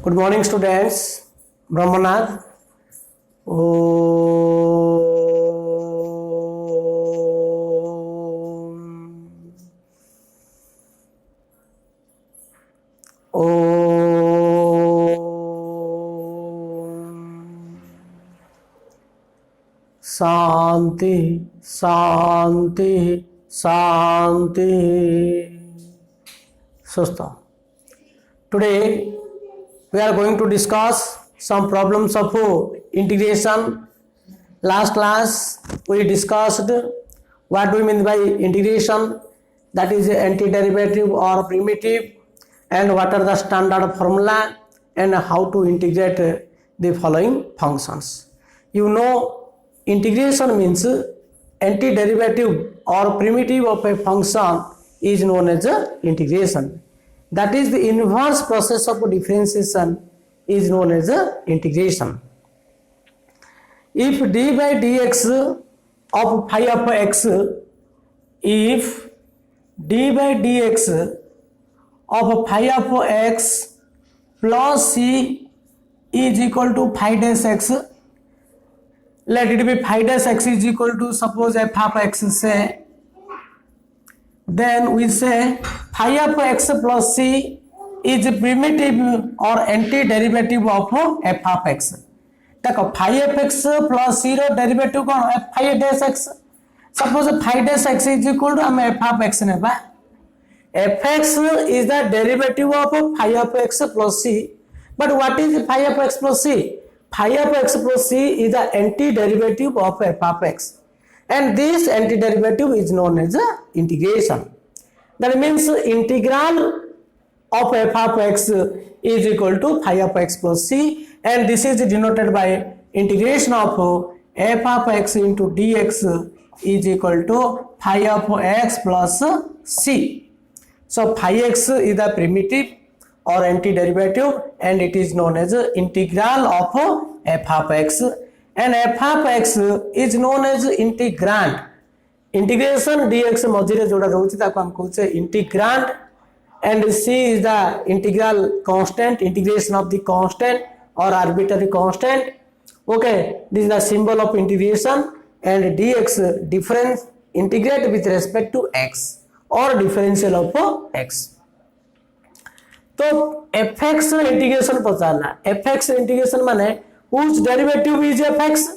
Good morning, students. Brahmanath. Shanti, Shanti, Shanti. Susta. Today we are going to discuss some problems of integration. Last class we discussed what do we mean by integration, that is antiderivative or primitive, and what are the standard formula and how to integrate the following functions. You know, integration means antiderivative or primitive of a function is known as integration. That is the inverse process of differentiation is known as integration. If d by dx of phi of x, if d by dx of phi of x plus c is equal to phi dash x, let it be phi dash x is equal to suppose f of x say, then we say phi of x plus c is primitive or antiderivative of f of x. देखो phi of x plus c रो derivative कौन f phi dash x. Suppose phi dash x is equal to हम f of x नेबा. fx is the derivative of phi of x plus c. But what is phi of x plus c? Phi of x plus c is the antiderivative of f of x. And this antiderivative is known as integration. That means integral of f of x is equal to phi of x plus c, and this is denoted by integration of f of x into dx is equal to phi of x plus c. So phi x is the primitive or antiderivative and it is known as integral of f of x, and f of x is known as integrand. Integration dx मझे जोड़ा रोचे ताको हम कहते integrand, and c is the integral constant, integration of the constant or arbitrary constant. Okay, this is the symbol of integration, and dx difference integrate with respect to x or differential of x. तो fx integration पचारला, fx integration माने whose derivative is fx,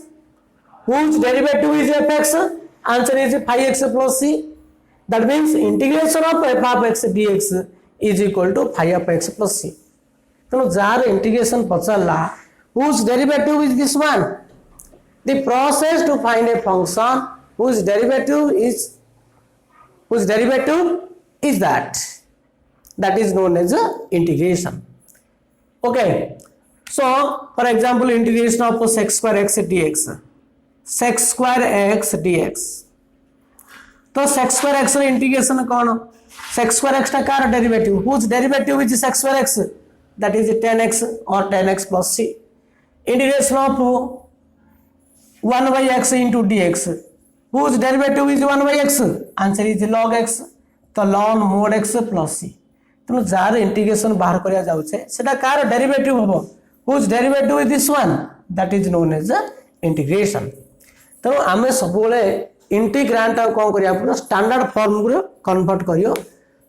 whose derivative is fx, answer is phi x plus c. That means integration of f of x dx is equal to phi of x plus c. So jar integration पचारला, whose derivative is this one? The process to find a function whose derivative is that is known as integration. Okay, so for example integration of sec square x dx, sec square x dx. तो sec square x रे integration कौन? Sec square x का car derivative, whose derivative is sec square x, that is 10x or 10x plus c. Integration of 1 by x into dx, whose derivative is 1 by x, answer is log x, तो ln mod x plus c. तो jar integration बाहर करिया जाउछे सेटा car derivative हबो, whose derivative is this one, that is known as integration. तो आमे सबोले इंटीग्रांट कोन करिया पुरो स्टैंडर्ड फॉर्म को कन्वर्ट करियो.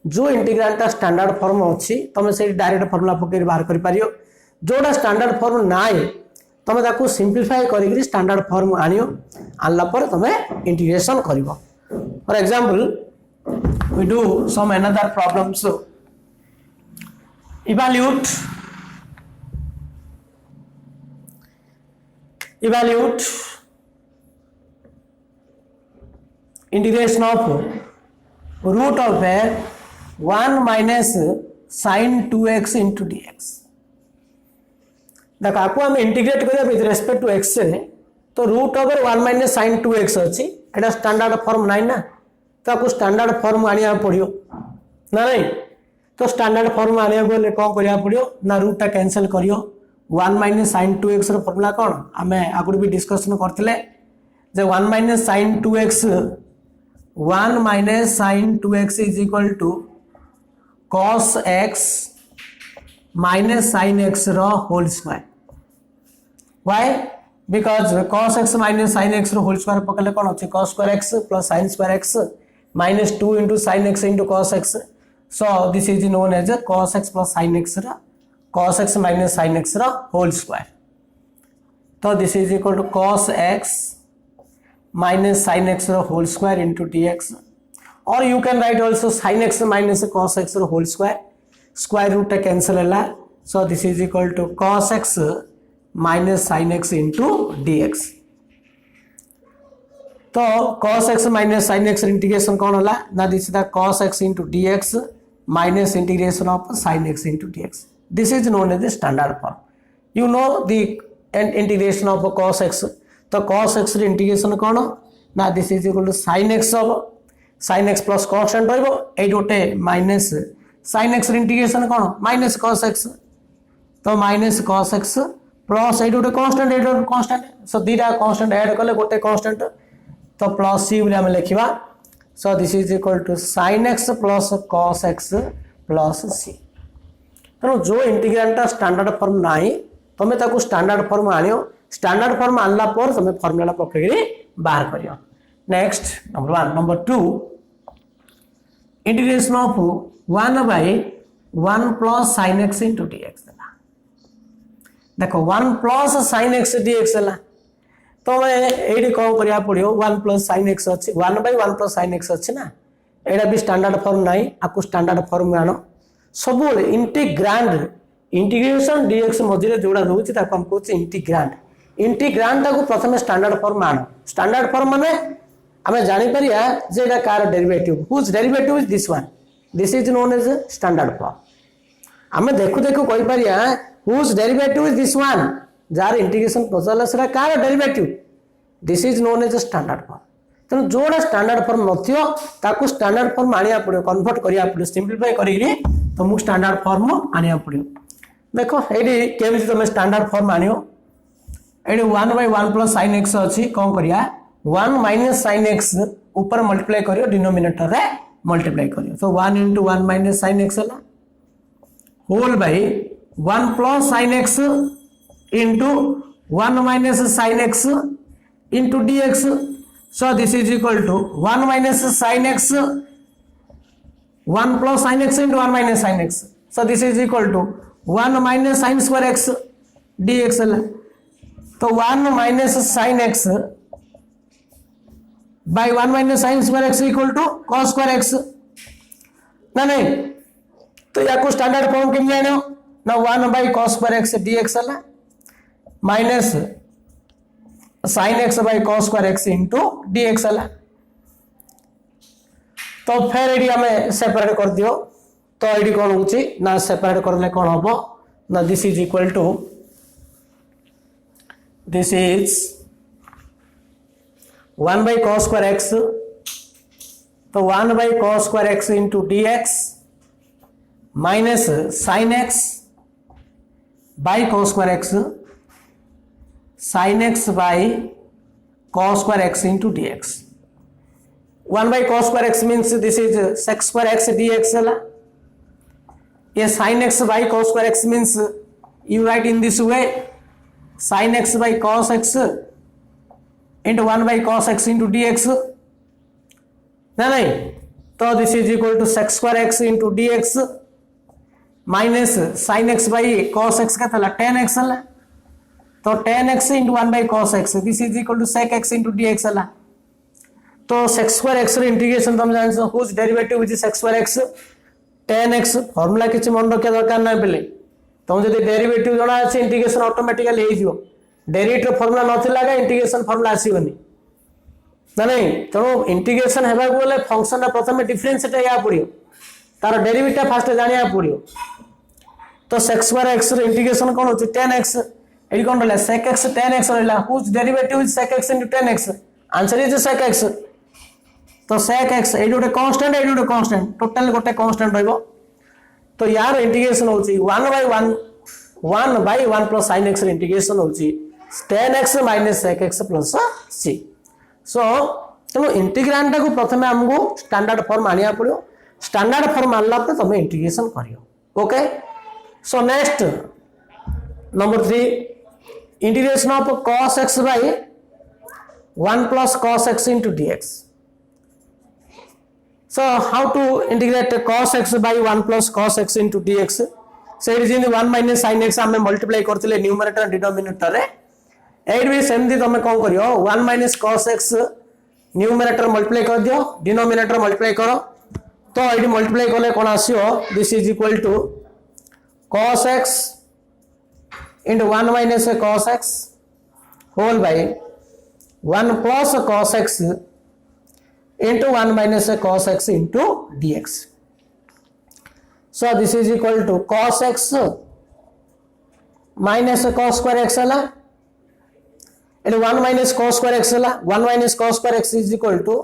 जो इंटीग्रांट स्टैंडर्ड फॉर्म अछि तमे से डायरेक्ट फार्मूला पकरी बाहर करि पारियो. जोडा स्टैंडर्ड फॉर्म नाय तमे ताकू सिंपलीफाई करिकरी स्टैंडर्ड फॉर्म आनियो, आनला पर तमे इंटीग्रेशन करिवो. For example we do some another problems. Evaluate integration of root of 1 minus sin 2x into dx. देखो आपको हम इंटीग्रेट करिया विथ रेस्पेक्ट टू x से, तो root over 1 minus sin 2x अछि, एटा स्टैंडर्ड फॉर्म नाही ना, तो आपको स्टैंडर्ड फॉर्म आनिया पड़ियो ना नहीं. तो स्टैंडर्ड फॉर्म आनिया बोले कोन करिया पड़ियो ना, रूट टा कैंसिल करियो. 1 माइनस sin 2x रो फार्मूला कोन हमें आगुड भी डिस्कशन करथिले जे 1 minus sin 2x, 1 minus sin 2x is equal to cos x minus sine x whole square why because cos x minus sine x whole square पकड़े कौन अच्छे cos square x plus sine square x minus 2 into sine x into cos x so this is known as cos x plus sine x cos x minus sine x whole square तो this is equal to cos x minus sin x whole square into dx or you can write also sin x minus cos x whole square root cancel hela so this is equal to cos x minus sin x into dx तो cos x minus sin x integration कौन होला ना this is the cos x into dx minus integration of sin x into dx this is known as the standard form you know the integration of cos x तो cos x रे integration कौन ना this is equal to sin x हम sin x plus constant रहइबो ए गोटे minus sin x रे integration कौन माइनस cos x तो माइनस cos x प्लस ए गोटे कांस्टेंट सो दीटा कांस्टेंट ऐड कले गोटे कांस्टेंट तो प्लस c बोले हम लिखिबा so this is equal to sin x plus cos x plus c तो जो इंटीग्रैंड स्टैंडर्ड फॉर्म नाही तमे ताको स्टैंडर्ड फॉर्म आनियो स्टैंडर्ड फॉर्म आनला पर तुम फॉर्मूला पकड़ी बाहर करियो next number 1 number 2 integration of 1 by 1 plus sin x into dx देखो 1 प्लस sin x dx हला तो मैं एडी कौन करिया पड़ियो 1 प्लस sin x अछि 1 बाय 1 प्लस sin x अछि ना एडा भी स्टैंडर्ड फॉर्म नाही आकु स्टैंडर्ड फॉर्म आनो सब इंटीग्रांड इंटीग्रेशन dx मझिरे जोड़ा रहउछि ताको हम कहउछि इंटीग्रांड इंटीग्रांड को प्रथम स्टैंडर्ड फॉर्म आनो स्टैंडर्ड फॉर्म माने हमें जानि परिया जे एटा कार derivative whose derivative is this one this is known as standard form हमें देखु देखु कहि परिया whose derivative is this one जार इंटीग्रेशन पचाला सेरा कार derivative this is known as standard form तनो जोड़ा स्टैंडर्ड फॉर्म नथियो ताको स्टैंडर्ड फॉर्म आनिया पड़ियो कन्वर्ट करिया पड़ियो सिंपलीफाई करिकरी तुमको स्टैंडर्ड फॉर्म आनिया पड़ियो देखो एडी केमिति तुम standard form आनियो AD 1 by 1 plus sin x अछि कोन करिया 1 minus sin x ऊपर मल्टीप्लाई करियो डिनोमिनेटर रे मल्टीप्लाई करियो तो 1 into 1 minus sin x हला whole by 1 plus sin x into 1 minus sin x into dx so this is equal to 1 minus sin x 1 plus sin x into 1 minus sin x so this is equal to 1 minus sin square x dx हला तो 1 minus sine x by 1 minus sine square x equal to cos square x ना नहीं तो या को standard form केम जानो ना 1 by cos square x dx हला minus sin x by cos square x into dx हला तो फिर एडी हमें सेपरेट कर दियो तो एडी कोन होची ना सेपरेट करले कोन होबो ना this is equal to this is 1 by cos square x तो 1 by cos square x into dx minus sin x by cos square x sin x by cos square x into dx 1 by cos square x means this is sec square x dx hela ये sin x by cos square x means you write in this way sin x by cos x into 1 by cos x into dx ना नहीं तो this is equal to sec square x into dx minus sin x by cos x का था tan x हला तो tan x into 1 by cos x this is equal to sec x into dx हला तो sec square x रे integration तुम जानछो whose derivative is sec square x tan x formula किछ मन रखिया दरकार नै बेले तुम जब डेरिवेटिव जना अच्छे इंटीग्रेशन ऑटोमेटिकली हो डेरिवेटिव फॉर्मूला नथिला का इंटीग्रेशन फॉर्मूला आसीबनी ना नहीं तो इंटीग्रेशन हेबा बोले फंक्शन प्रथम डिफरेंशिएट या पड़ियो तार डेरिवेटिव फास्ट जानिया पड़ियो तो sec square x रे इंटीग्रेशन कोन होची tan x एडी कोन रहला sec x tan x रहला whose derivative is sec x into tan x answer is sec x तो sec x एडी गोटे कांस्टेंट टोटल गोटे कांस्टेंट रहबो तो यार इंटीग्रेशन होची 1 by 1 plus sin x integration होची tan x minus sec x plus c सो तो इंटीग्रांड को प्रथमे हमको स्टैंडर्ड फॉर्म आनिया पड़ो स्टैंडर्ड फॉर्म आनला पर तुम इंटीग्रेशन करियो okay So next number 3, integration of cos x by 1 plus cos x into dx. So how to integrate cos x by 1 plus cos x into dx? So it is in the 1 minus sin x आम multiply करते numerator denominator रे eight भी सेमती तुम कौन करियो 1 minus cos x numerator multiply कर दियो डिनोमिनेटर मल्टीप्लाई करो तो ये मल्टीप्लाई कले कौन आसियो this is equal to cos x into 1 minus cos x whole by 1 plus cos x into 1 minus cos x into dx. So this is equal to cos x minus cos square x है and 1 minus cos square x है 1 minus cos square x is equal to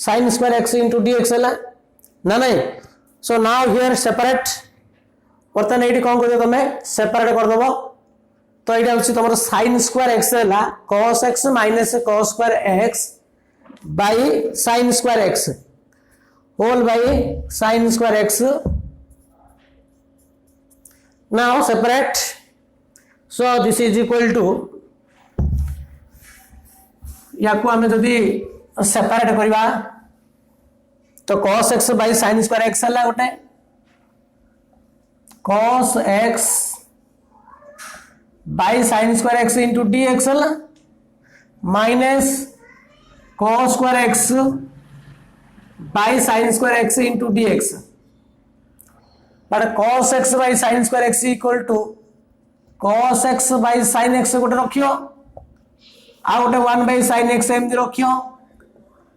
sin square x into dx है ना नहीं. So now here separate बर्तमान ये कौन कर तुम सेपरेट कर दब तो ये हूँ तुम sin square x है cos x minus cos square x by sin square x whole by sin square x. Now separate. So this is equal to या को हमें जदि सेपरेट करवा तो cos x by sin square x है गोटे cos x by sin square x into dx है minus cos square x by sin square x into dx. But cos x by sin square x equal to cos x by sin x गोटे रखियो आ गोटे 1 by sin x एमती रखियो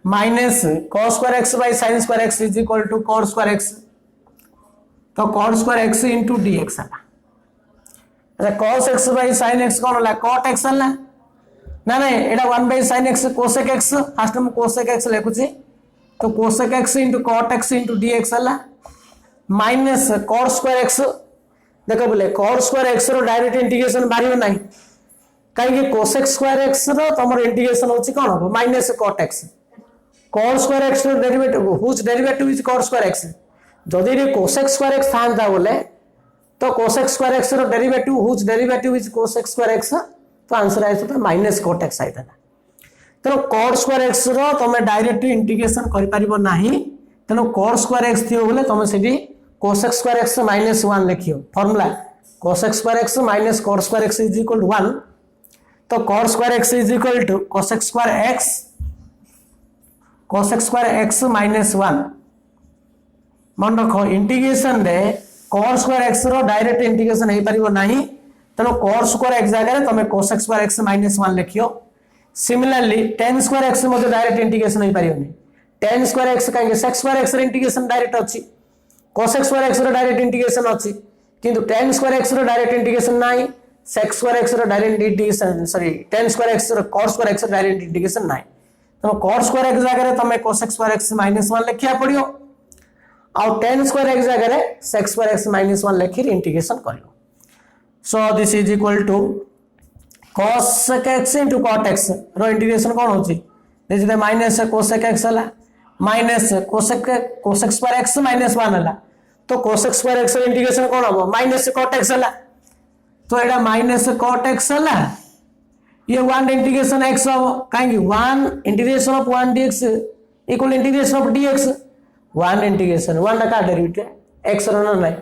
minus cos square x by sin square x is equal to cot square x तो cot square x into dx है. अच्छा cos x by sin x कौन होला cot x है ना नहीं एटा 1 by sin x cosec x first में cosec x लिखुची तो cosec x into cot x into dx है माइनस cot square x देखो बोले cot square x रो डायरेक्ट इंटीग्रेशन बाहर नहीं कहीं cosec square x रो तमर इंटीग्रेशन होची कोन हो minus cot x cot square x रो derivative which derivative is cot square x जदि रे cosec square x थांता बोले तो cosec square x रो derivative which derivative is cosec square x तो आंसर आइ तो माइनस cot x आइता तेनो cot square x रो तमे डायरेक्ट इंटीग्रेशन करि परिबो नाही तेनो cot square x थियो बोले तमे सेडी cosec square x minus 1 लिखियो formula cosec square x minus cot square x is equal to 1 तो cot square x is equal to cosec square x minus 1 मन रखो इंटीग्रेशन रे cot square x रो direct integration हे परिबो नाही तनो cot square x जगह तमे cosec square x minus 1 लिखियो. सिमिलरली tan square x मते डायरेक्ट इंटीग्रेशन हे परिबोनी tan square x काहे sec square x रे इंटीग्रेशन डायरेक्ट अछि cosec square x रो डायरेक्ट इंटीग्रेशन अछि किंतु tan square x रो डायरेक्ट इंटीग्रेशन नाही sec square x रो direct integration sorry tan square x रो cot square x रो डायरेक्ट इंटीग्रेशन नाही तो cot square x जगह तमे cosec square x minus 1 लिखिया पड़ियो और tan square x जगह sec square x minus 1 लिखि इंटीग्रेशन करियो. So this is equal to cosec x into cot x row integration कोन होची this is minus cosec x हला minus cosec square x minus 1 हला तो cosec square x रो integration कोन हो minus cot x हला तो एडा माइनस cot x हला ये 1 इंटीग्रेशन x हो काहे 1 integration of 1 dx equal integration of dx 1 integration 1 का डेरिवेटिव x रो नहीं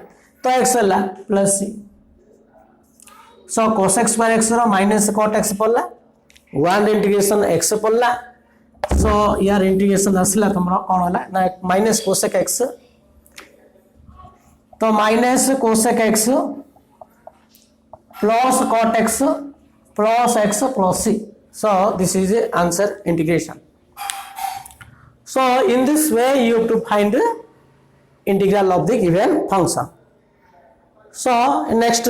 तो x हला प्लस c सो cosec square x rho minus cot x पड़ला 1 इंटीग्रेशन x पड़ला सो यार इंटीग्रेशन असला तुमरा कोन होला ना माइनस cosec x तो minus cosec x plus cot x plus x plus c. So this is the answer integration. So in this way you have to find the integral of the given function. So next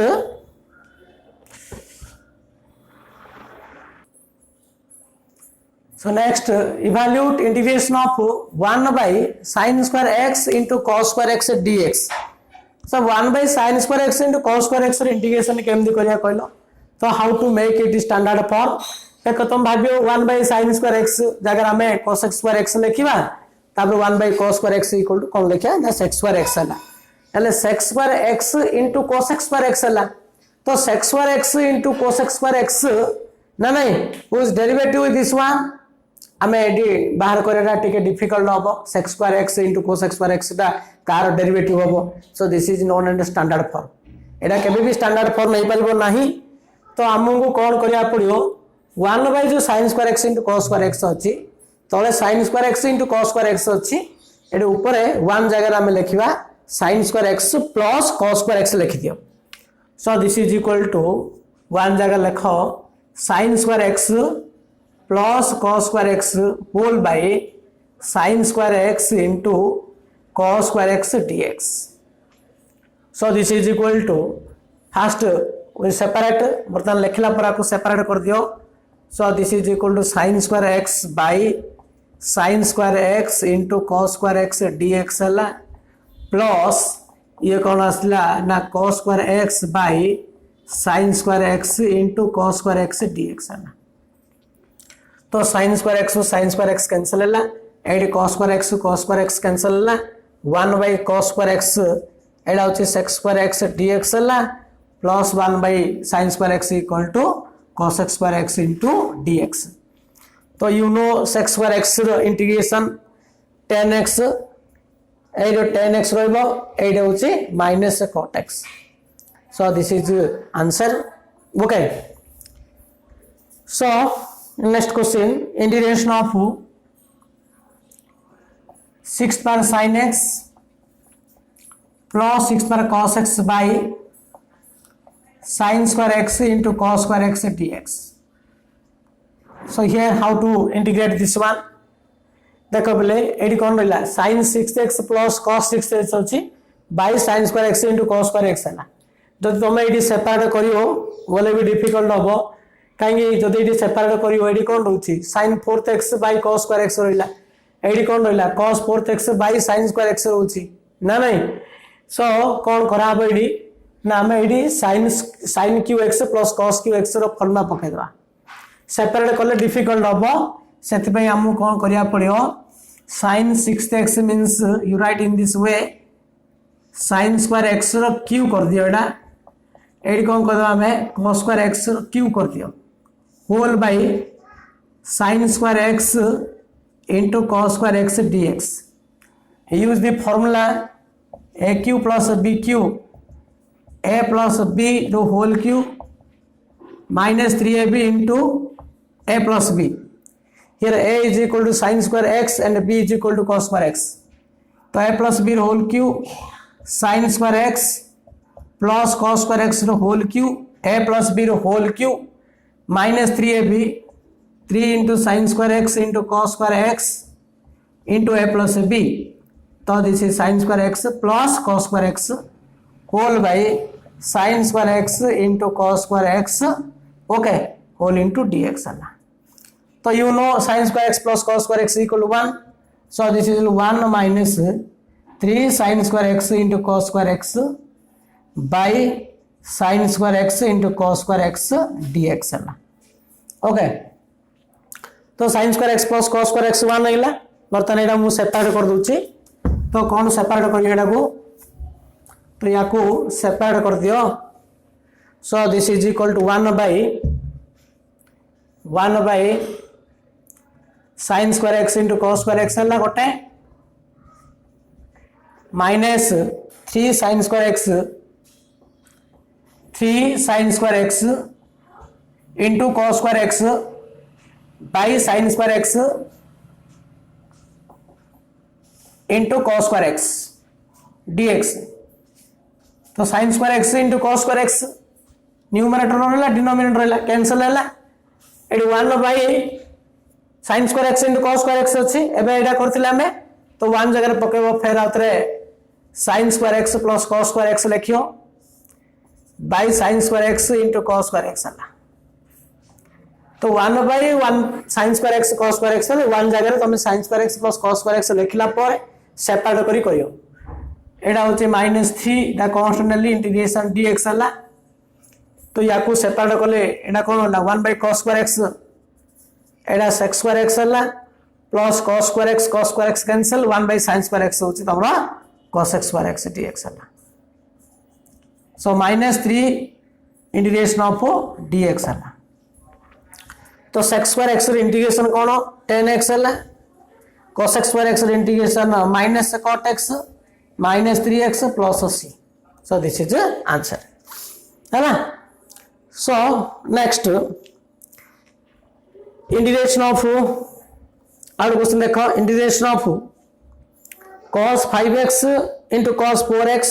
evaluate integration of 1 by sin square x into cos square x dx. So 1 by sin square x into cos square x integration केमदी करिया कहलो तो how to make it standard form देखो तुम भाबियो 1 by sin square x जगह हमें cos square x लिखिबा तापर 1 by cos square x equal to कोन लिखिया ना sec square x हला हेले sec square x into cosec square x हला तो sec square x into cosec square x ना नहीं whose derivative with this one आमे एडी बाहर करेगा टिके डिफिकल्ट हबो sec square x into cosec square x ता कार डेरिवेटिव हबो सो this is known and standard form एडा केबे भी स्टैंडर्ड फॉर्म नहीं परिबो नाही तो हमहु कोन करिया पड़ियो 1 by जो sin square x into cos square x अछि तळे sin square x into cos square x अछि एडे ऊपरे 1 जगह हम लिखिबा sin square x plus cos square x लिखि दियो so this is equal to 1 जगह लिखो sin square x plus cos square x whole by sin square x into cos square x dx. So this is equal to first we separate बर्तन लिखला पर आपको separate कर दियो so this is equal to sin square x by sin square x into cos square x dx हला plus ये कौन आसला ना cos square x by sin square x into cos square x dx हला तो sin square x sin square x cancel हला एडी cos square x cancel हला 1 by cos square x एडा होची sec square x dx हला plus 1 by sin square x equal to cos square x into dx तो you know sec square x row integration 10x Edo 10x रहबो एडा होची minus cot x so this is answer okay so next question integration of 6 per sin x plus 6 per cos x by sin square x into cos square x dx so here how to integrate this one देखो बोले AD कोन रहला sin 6x plus cos 6x अछि by sin square x into cos square x हला जब तुम AD separate करियो बोले भी डिफिकल्ट होबो काहे जदि एडी सेपरेट करियो एडी कोन रहउछि sin 4x by cos square x रहला एडी कोन रहला cos 4x by sin square x रहउछि ना नहीं सो कोन कराबो एडी ना हम एडी sin qx plus cos qx रो फॉर्मूला पके दवा सेपरेट करले डिफिकल्ट होबो सेति पय हमु कोन करिया पड़ियो sin 6x means you write in this way sin square x row q कर दियो एडा एडी कोन करदवा हमें cos square x रो q कर दियो whole by sin square x into cos square x dx use the formula aq plus bq a plus b the whole cube minus 3ab into a plus b here a is equal to sin square x and b is equal to cos square x so a plus b the whole cube sin square x plus cos square x the whole cube a plus b the whole cube minus 3ab 3 into sin square x into cos square x into a plus b so this is sin square x plus cos square x whole by sin square x into cos square x okay whole into dx हला तो you know sin square x plus cos square x equal to 1 so this is 1 minus 3 sin square x into cos square x by sin square x into cos square x dx हला okay तो sin square x plus cos square x 1 हैला बर्तन एडा मु separate कर दूची तो कोन separate करियो एडा को तो याकू सेपरेट कर दियो so this is equal to 1 by sin square x into cos square x हला गोटे minus 3 sin square x into cos square x by sin square x into cos square x dx तो sin square x into cos square x numerator रहला denominator रहला cancel हैला AD 1 by sin square x into cos square x अछि एबे एडा करथिला हमें तो 1 जगह पकेबो फेर आउतरे sin square x plus cos square x लिखियो by sin square x into cos square x हला तो 1 by 1 sin square x cos square x 1 जगह तुम sin square x plus cos square x लिखला पर सेपरेट करियो एडा होचे -3 दा कांस्टेंटली इंटीग्रेशन dx हला तो याकू सेपरेट करले एडा कोन होला 1 by cos square x एडा sec square x हला plus cos square x cancel 1 by sin square x होची तमरा cos square x dx हला सो -3 इंटीग्रेशन ऑफ dx है। तो sec स्क्वायर x इंटीग्रेशन कौन 10x है, cos square x integration minus cot x -3x plus c। So this is answer है ना। So next integration of out question देखो, integration of cos 5x into cos 4x,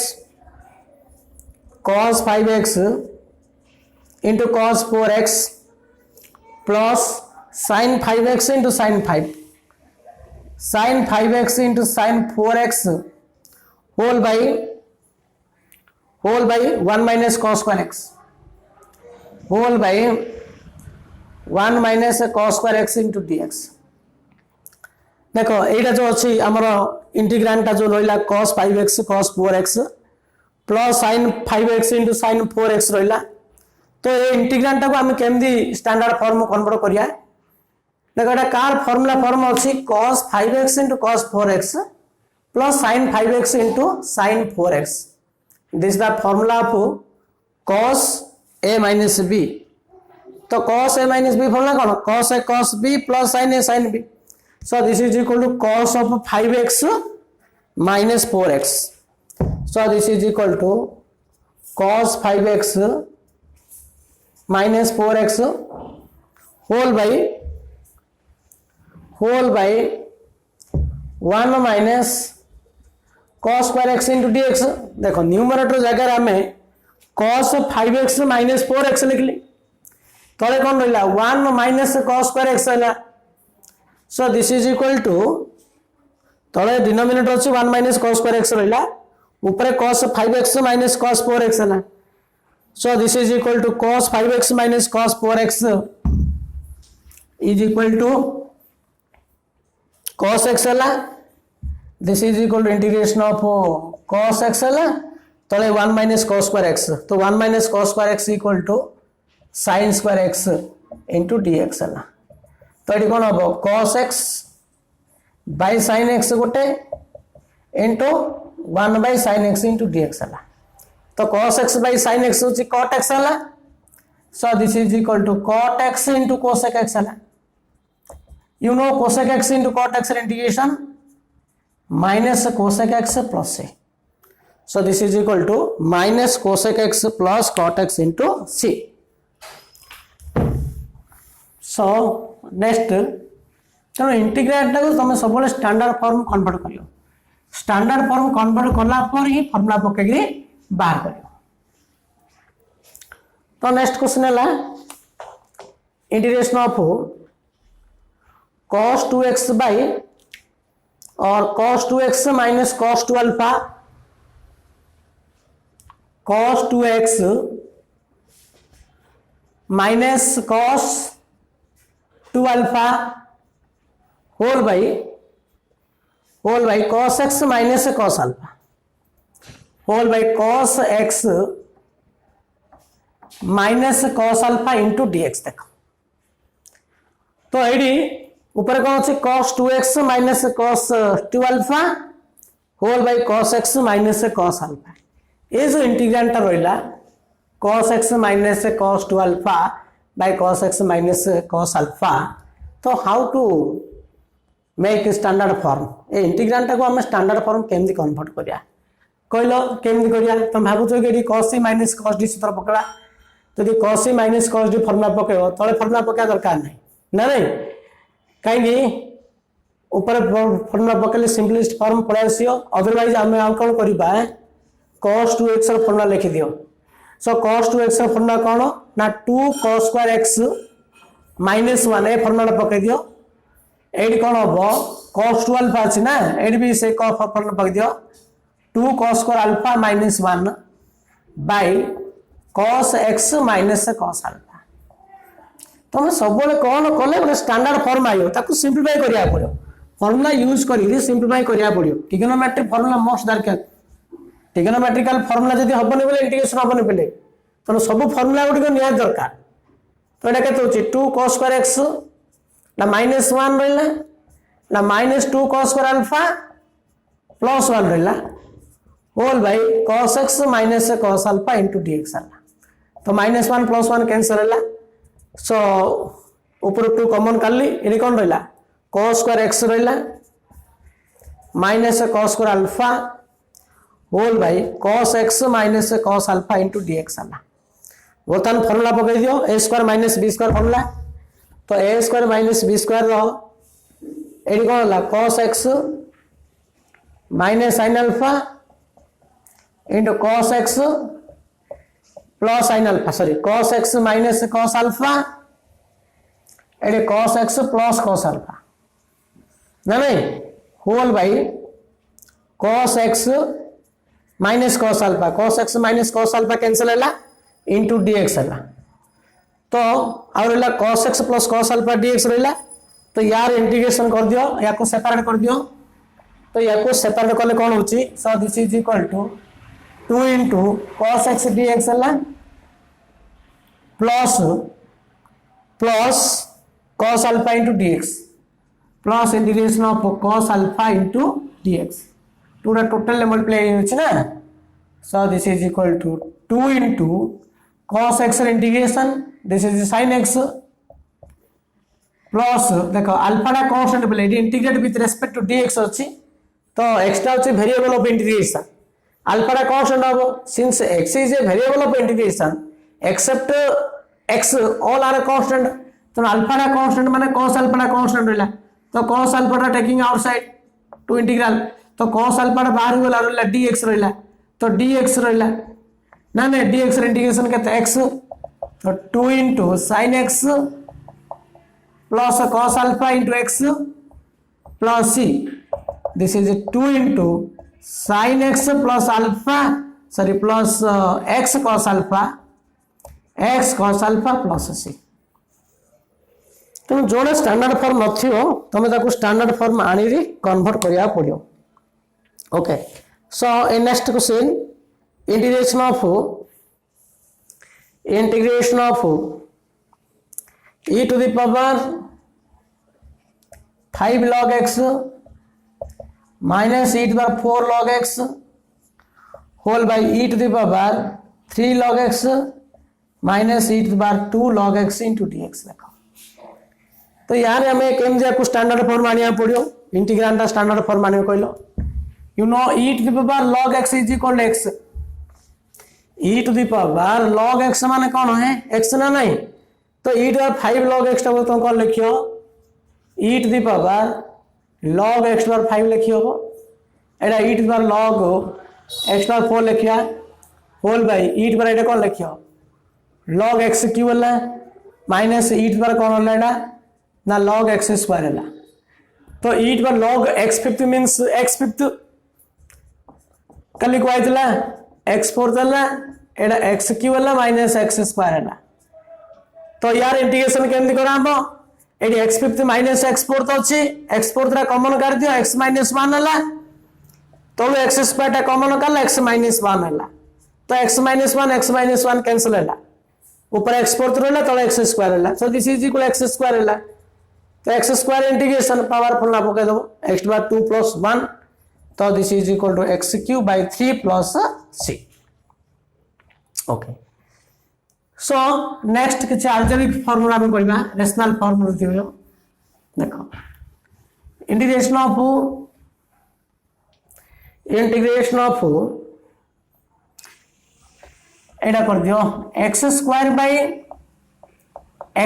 cos 5x into cos 4x plus sin 5x into sin 5, sin 5x into sin 4x whole by 1 minus cos square x, whole by 1 minus cos square x into dx। देखो एटा जो अच्छी आमर integrand टा जो रहा cos 5x cos 4x plus sin 5x into sin 4x रहा। तो ये इंटीग्रांड को आम केमती स्टैंडर्ड फॉर्म कन्वर्ट करिया, देखो एटा कार फार्मूला फॉर्म अच्छी cos 5x into cos 4x plus sin 5x into sin 4x। This the formula of cos a minus b। तो cos a minus b formula कौन cos a cos b plus sin a sin b। So this is equal to cos of 5x minus 4x। So this is equal to cos 5x minus 4x whole by 1 minus cos square x into dx। देखो numerator जगह हमें cos 5x minus 4x लिखली, तले कौन रहा 1 minus cos square x रहा। So this is equal to तले denominator अच्छी 1 minus cos square x रहा, ऊपर cos 5x minus cos 4x है। So this is equal to cos 5x minus cos 4x is equal to cos x है। This is equal to integration of cos x है, तो 1 minus cos square x, तो 1 minus cos square x equal to sin square x into dx है। तो ये कौन हम cos x by sin x गोटे into 1 by sin x into dx है। तो cos x by sin x होची cot x है। So this is equal to cot x into cosec x है। You know cosec x into cot x integration minus cosec x plus c। So this is equal to minus cosec x plus cot x into c। So next तेणु integrate को तुम सब standard form convert कर, standard form convert कला ही formula पकई बाहर कर। तो नेक्स्ट क्वेश्चन है integration of cos 2x bye और cos 2x minus cos 2 alpha, cos 2x minus cos 2 alpha whole by cos x minus cos alpha whole by cos x minus cos alpha into dx। देखो तो ये ऊपर कौन अच्छे cos 2x minus cos 2 alpha whole by cos x minus cos alpha. ये जो integrand रहा cos x minus cos 2 alpha by cos x minus cos alpha, तो how to make standard form, ये इंटीग्रेंट को आम स्टैंडर्ड फॉर्म केमती convert करिया कहल केमती करिया। तुम भावुच कि cos c minus cos d सूत्र पकड़ा, जदि cos c minus cos d formula पकेब तले फॉर्मूला पकेबा दरकार नहीं ना, नहीं कहीं ऊपर फॉर्मूला पकेले सिंपलिस्ट फॉर्म पड़े आसो। अदरवाइज आम आउ कौन करवा cos 2x फॉर्मूला लिखि दियो। सो cos 2x फॉर्मूला कौन ना 2 cos square x minus 1 a formula पकई दियो। ये कौन हम cos 2 अल्फा अच्छी ना, ये भी से फॉर्मूला पकई दियो 2 cos square alpha minus 1 by cos x minus cos alpha. तुम सब कौन कले गोटे स्टैंडर्ड फॉर्म आयो ताकू सिंप्लीफाई करिया पड़ो, फॉर्मूला यूज करी सिंप्लीफाई करिया पड़ो। ट्रिगोनोमेट्रिक फॉर्मूला मोस्ट दरकार, ट्रिगोनोमेट्रिकल फॉर्मूला जदी हबने बेले इंटीग्रेशन हबने बेले तो सब फॉर्मूला गुडी को निया दरकार। तो एटा केते होची 2 cos स्क्वायर x ना माइनस 1 रहला ना minus 2 cos square alpha plus 1 रहला whole by cos x minus cos alpha into dx है तो -1 + 1 कैंसल है सो ऊपर 2 कॉमन काली ये कौन रहा cos स्क्वायर x रहा minus cos square alpha whole by cos x minus cos alpha into dx है बर्तमान फॉर्मूला पकड़ दियो a square minus b square formula तो a square minus b square ये कौन है cos x minus sin alpha into cos x plus sin alpha sorry cos x minus cos alpha ये cos x plus cos alpha ना नहीं whole by cos x minus cos alpha cos x minus cos alpha cancel है into dx है तो और रहा cos x plus cos alpha dx रहा तो यार इंटीग्रेशन कर दियो या को सेपरेट कर दियो तो या को सेपरेट कले कौन होची so this is equal to 2 into cos x dx है plus cos alpha into dx plus integration of cos alpha into dx टूटा टोटल मल्टीप्लाई होची ना so this is equal to 2 into cos x integration this is sin x plus देखो alpha टा constant बोले integrate with respect to dx अछि तो x टा अछि वेरिएबल ऑफ इंटीग्रेशन अल्फा टा कांस्टेंट हो since x is a variable of integration except x all are constant तो अल्फा टा कांस्टेंट माने cos अल्फा टा कांस्टेंट रहला तो cos अल्फा टा टेकिंग आउटसाइड टू इंटीग्रल तो cos अल्फा टा बाहर गला रहला dx रहला तो dx रहला ना ना dx इंटीग्रेशन केते x तो 2 into sin x plus cos alpha into x plus c this is 2 into sin x plus alpha sorry plus x cos alpha plus c तुम जोड़े स्टैंडर्ड फॉर्म नथियो तुम ताको स्टैंडर्ड फॉर्म आनी री convert करिया पड़ियो okay so in next question integration of e to the power 5 log x minus e to the power 4 log x whole by e to the power 3 log x minus e to the power 2 log x into dx देखो तो यार हमें केम जे को standard form आनिया पड़ियो integrand का standard form आनियो कहलो you know e to the power log x is equal to x e to the power log x माने कौन है x ना नहीं तो e to the 5 log x तो तुम कौन लिखियो e to the power log x पर 5 लिखियो एडा e to the power log x पर 4 लिखिया whole by e to the power एडा कौन लिखियो log x क्यों वाला minus e to the power कौन वाला एडा ना log x स्क्वायर वाला तो e to the power log x fifth means x fifth कल को आइतला x फोर्थ वाला एडा x क्यों वाला माइनस x स्क्वायर वाला तो यार इंटीग्रेशन केमती कराबो एडी x fifth minus x fourth अछि x फोर्थ रा कॉमन कर दियो x माइनस 1 हला तो x स्क्वायर टा कॉमन करला x माइनस 1 हला तो x माइनस 1 कैंसिल हला ऊपर x फोर्थ रहला तो x स्क्वायर हला so this is equal x square हला तो x स्क्वायर इंटीग्रेशन पावरफुल ना पके दबो x बार 2 + 1 तो this is equal to x³ / 3 + c okay so next किछ अल्जेब्रिक फार्मूला में करबा रेशनल फार्मूला दियो देखो इंटीग्रेशन ऑफ एडा कर दियो x² /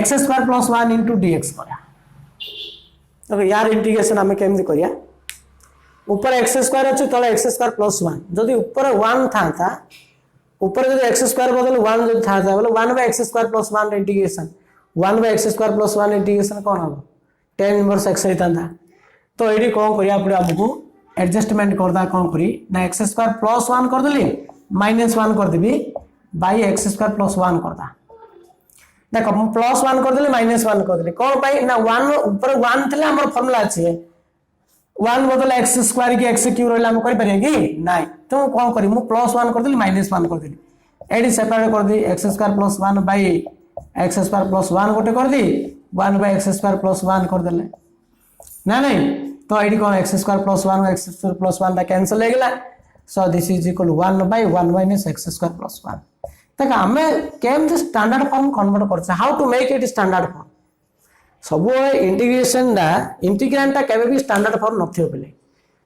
x² + 1 * dx करा तो यार इंटीग्रेशन हमें केमदी करिया ऊपर x² अछि तळे x² + 1 जदी ऊपर 1 था ऊपर जो x² बदल 1 जो था बोले 1/x² + 1 इंटीग्रेशन 1/x² + 1 इंटीग्रेशन कौन हो tan इनवर्स x होता तो एडी कौन करिया पड़े हमको एडजस्टमेंट करदा कौन करी ना x² + 1 कर देली -1 कर देबी बाय x² + 1 करदा देखो हम +1 कर देली -1 कर देली कौन पाई ना 1 ऊपर 1 थिला हमर फार्मूला अछि 1 बदल x² की x³ रहला हम करि परिया कि नाही तो कौन करी मु +1 कर देली -1 कर देली एडी सेपरेट कर दी x² + 1 बाय x² + 1 गोटे कर दी 1/x² + 1 कर देले ना नहीं तो एडी कौन x² + 1 x² + 1 टा कैंसिल हो गेला सो this is equal 1 by 1 minus x square plus 1 देख आम केमती स्टैंडर्ड फॉर्म कन्वर्ट कर how to make it standard form सब इंटीग्रेशन इंटीग्रांड केबे भी स्टैंडर्ड फॉर्म नथियो बोले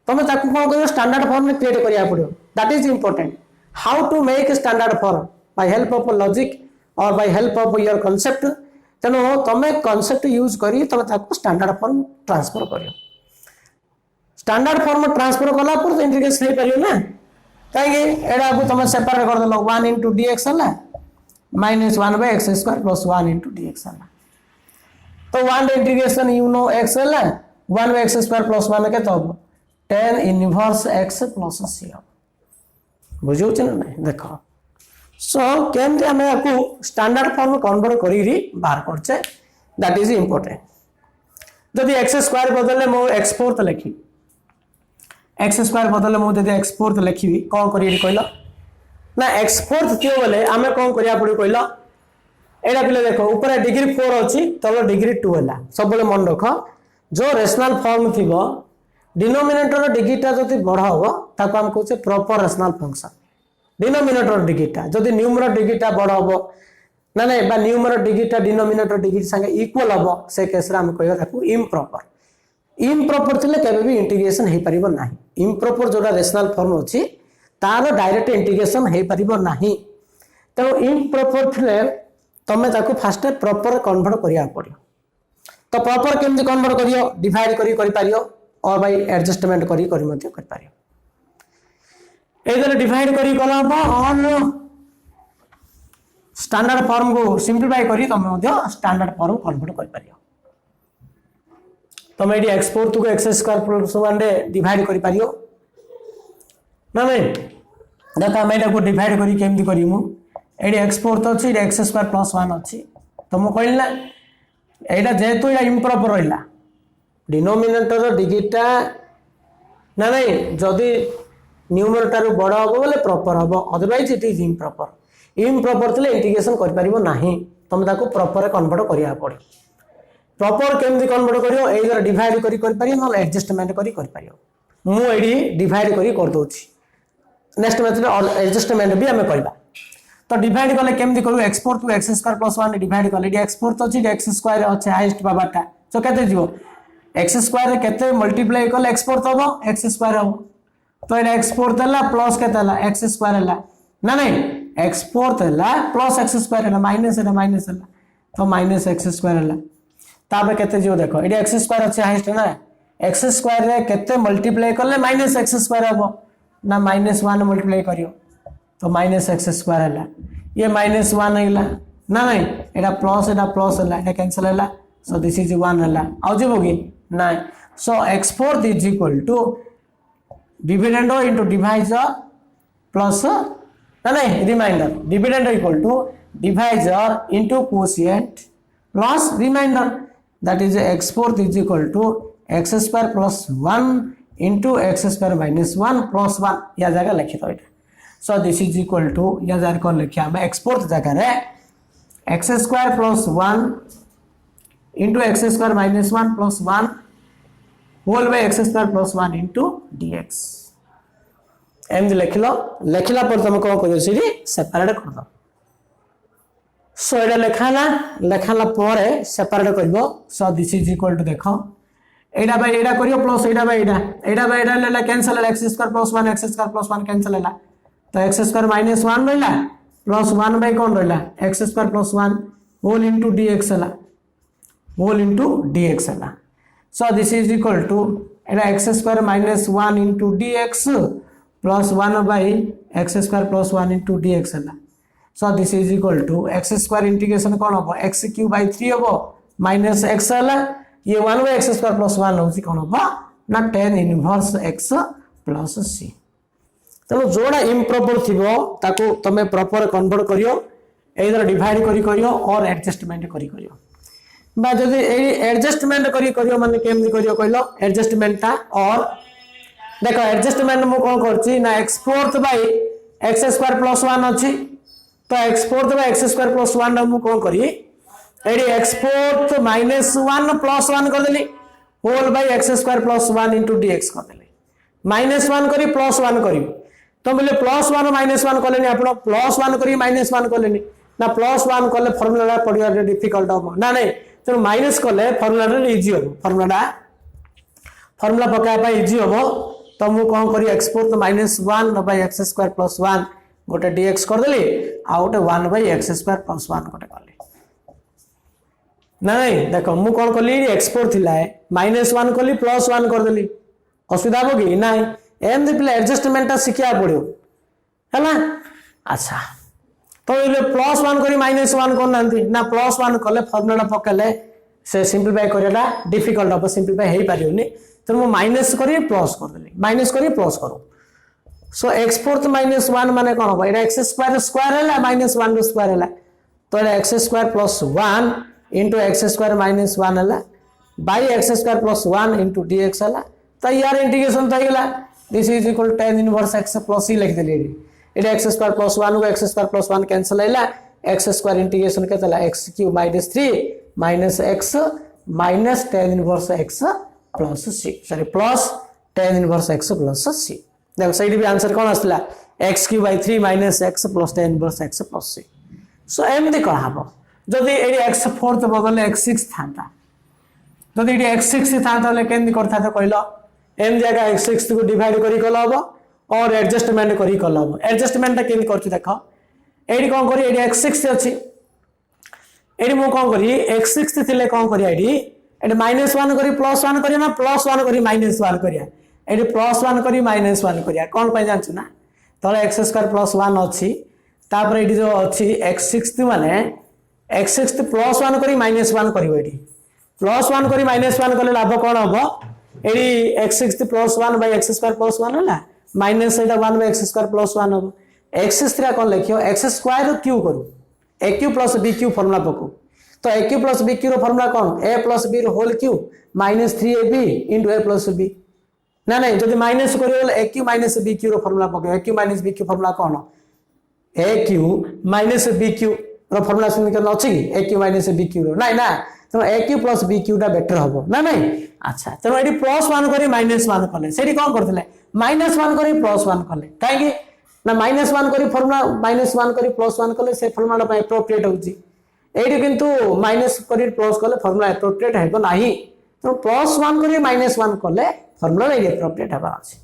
तुम ताकू कौन कर स्टैंडर्ड फॉर्म में क्रिएट करिया पड़ो that is important how to make standard form by help of logic और by help of your concept तेणु तुम कांसेप्ट यूज करी तुम ताकू स्टैंडर्ड फॉर्म ट्रांसफर करियो स्टैंडर्ड फॉर्म ट्रांसफर कला पर तो इंटीग्रेशन हो पारियो ना कहीं एडा को तुम सेपरेट कर देलो 1 into dx हला minus 1 by x square plus 1 into dx हला तो 1 इंटीग्रेशन यू नो x हला 1 by x square plus 1 के तो tan inverse x plus c बुझौ छ ना देखो सो केमते हमें आपको स्टैंडर्ड फॉर्म कन्वर्ट करी बाहर करछे दैट इज इंपोर्टेंट जदि x स्क्वायर बदले मो x4 लिखी एक्स स्क्वायर बदले मुझे एक्स फोर्थ लिखी कौन करी कहल ना एक्स फोर्थ थी बोले आम कौन करा पड़े कहल एटा पे देखो ऊपर डिग्री 4 अच्छी तब डिग्री 2 है सब मन रख जो रेशनल फॉर्म थी डिनोमिनेटर डिग्रीटा जब बड़ हम ताको हम कहते प्रॉपर रेशनल फंक्शन डिनोमिनेटर डिग्रीटा जब न्यूमरल डिग्रीटा बड़ हम ना ना न्यूमरल डिग्रीटा डिनोमिनेटर डिग्री संगे इक्वल हम से केस आम कह इम्प्रॉपर इम्प्रॉपर थिले केबे भी इंटीग्रेशन हे परिबो नाही इम्प्रॉपर जोड़ा रेशनल फॉर्म अछि तार डायरेक्ट इंटीग्रेशन हे परिबो नाही तो इम्प्रॉपर थिले तमे ताको फास्ट प्रॉपर कन्वर्ट करिया पड़ियो तो प्रॉपर केमति कन्वर्ट करियो डिवाइड करि पारियो और बाय एडजस्टमेंट करि मध्य कर पारियो एदर डिवाइड करि कला ऑन स्टैंडर्ड फॉर्म को सिंपलीफाई करि तमे मध्य स्टैंडर्ड फॉर्म कन्वर्ट कर पारियो तुम ये x4 को x स्क्वायर प्लस 1 रे डिवाइड करि पारियो ना नहीं देख आम एटा को डिवाइड करी केमती करिमु एडी x4 तो अछि x स्क्वायर प्लस 1 अछि तो मु कहली ना एटा जेतु या इम्प्रॉपर रहिला डिनोमिनेटर डिग्रीटा ना नहीं जदी न्यूमरेटर बड़ हो बोले प्रॉपर हो अदरवाइज इट इज इम्प्रॉपर थिले इंटीग्रेशन कर परिबो नाही तुम ताको प्रॉपर कन्वर्ट करिया पड़े प्रॉपर केमती कन्वर्ट करियो एइदर डिवाइड कर पारियो न एडजस्टमेंट कर पारियो मु एडी डिवाइड कर दोछि नेक्स्ट मेथड एडजस्टमेंट भी हमें करबा तो डिवाइड कले केमती करू x4 to x square plus 1 divide कले x4 तो अछि x स्क्वायर अछि हाईएस्ट पावरटा तो केते जीवो x स्क्वायर केते मल्टीप्लाई कले x4 तो हो x स्क्वायर हो तो एटा x4 तला प्लस केते हला x स्क्वायर हला ना नहीं x4 तला प्लस x स्क्वायर हला माइनस हला तो माइनस x स्क्वायर हला ताबे केते जीव देखो एडी x स्क्वायर अछि हाईएस्ट ना x स्क्वायर रे केते मल्टीप्लाई करले माइनस x स्क्वायर हबो ना माइनस 1 मल्टीप्लाई करियो तो माइनस x स्क्वायर हला ये माइनस 1 हला ना नहीं एटा प्लस हला एटा कैंसिल हला सो दिस इज 1 हला आउ जेबोगी ना so x4 is equal to dividend into divisor plus ना नहीं remainder dividend equal to divisor into coefficient plus remainder that is x4 is equal to x square plus 1 into x square minus 1 plus 1 या जगह लिखि तो इटा so this is equal to या जगह कौन लिखिया हमें x4 जगह रे x square plus 1 into x square minus 1 plus 1 whole by x square plus 1 into dx M लिखला पर तुम कौन करियो सीधी सेपरेट कर दो सो एटा लेखाला पर सेपरेट करबो so this is equal to देखो एटा बाय एटा करियो प्लस एटा बाय एटा लेला कैंसिल हला x square plus 1 x square plus 1 cancel हला तो x स्क्वायर माइनस 1 रहला प्लस 1 बाय कोन रहला x square plus 1 whole into dx हला so this is equal to एटा x square minus 1 into dx plus 1 by x square plus 1 into dx हला so this is equal to x square integration कौन हम x cube by 3 हम minus x हला ये 1 by x square plus 1 होची कौन हम ना tan inverse x plus c तो जोड़ा इम्प्रॉपर थिबो ताको तमे प्रॉपर कन्वर्ट करियो एइदर डिवाइड करियो और एडजस्टमेंट करियो बा जदी एडजस्टमेंट करियो माने केमनी करियो कहलो एडजस्टमेंटटा और देखो एडजस्टमेंट मु कोन करछि ना x4 by x square plus 1 अछि तो x4 by x square plus 1 हम कौन करी एडी x4 minus 1 plus 1 कर देली whole by x square plus 1 into dx कर देली minus 1 करी plus 1 करी तो बोले +1 -1 कले आप +1 कर -1 कले ना +1 कले फर्मुला पढ़ा डिफिकल्ट हम ना नहीं तेणु माइनस कले फर्मुला इजी हम फर्मुला पकाया इजी हम तो मुझे कौन करी एक्सपोर्ट -1/x² + 1 गोटे dx करदेली आ गोटे 1/x² + 1 गोटे कली ना नहीं देख मुझे कौन कली एक्सपोर्ट थिला -1 कली +1 करदेली असुविधा हो कि ना एमती पे एडजस्टमेंट शिखा पड़ो है। अच्छा तो ये +1 कर -1 करना ना +1 कले फर्मुला पकेले से सिंप्लीफाई करना डिफिकल्ट हम सिंप्लीफाई हो पारे तेणु मुझे माइनस कर प्लस करदेली माइनस कर प्लस करूँ सो एक्सपोर्ट -1 माने कौन हम ये x² स्क्वायर है -1 स्क्वायर है तो ये x² + 1 इंटू x² -1 है बाई x² + 1 इंटू dx है तो यार इंटीग्रेशन तो होगा this is equal tan inverse x + c लिख देली ये x² + 1 को x² + 1 कैंसिल है x² इंटीग्रेशन के x³ -3 x minus tan inverse x + c sorry plus tan inverse x + c देखो सही भी आंसर कौन आसला x³ - x + tan inverse x + c सो एमती कह हम जदि ये x4 बदले x6 था जदि ये x6 था केमती करता कहल एम जगह x6 को डिवाइड करी कल हम और एडजस्टमेंट करी कल हम एडजस्टमेंट केमती कर देख ये कौन करी ये x6 अच्छी ये मुझे कौन करी x6 थे कौन करी ये -1 करी +1 करी ना +1 करी -1 करिया ये +1 करी -1 करिया कौन पे जानछु ना तले x² + 1 अच्छी तापर ये जो अच्छी x6 माने x6 +1 करी -1 करियो ये +1 करी -1 कले लाभ कौन हम ये x6 + 1/x² + 1 है माइनस 1/x² + 1 हम x6 कौन लिखियो x² क्यू करू aq + bq फॉर्मूला पको तो aq + bq रो फॉर्मूला कौन a + b रो whole cube -3ab * a + b ना नहीं जब माइनस करियो aq - bq रो फॉर्मूला पको aq - bq फॉर्मूला कौन aq - bq रो फॉर्मूला सुन के अछि कि aq - bq रो नहीं ना तो aq + bq टा बेटर हो ना नहीं अच्छा तो ये +1 करी -1 कले से कौन करते -1 करी +1 कले कहीं ना -1 करी फॉर्मूला -1 करी +1 कले से फॉर्मूला एप्रोप्रिएट होची एडी किंतु माइनस करी प्लस कले फॉर्मूला एप्रोप्रिएट हेबो नाही तो +1 करी -1 कले फॉर्मूला एप्रोप्रिएट हेबा अछि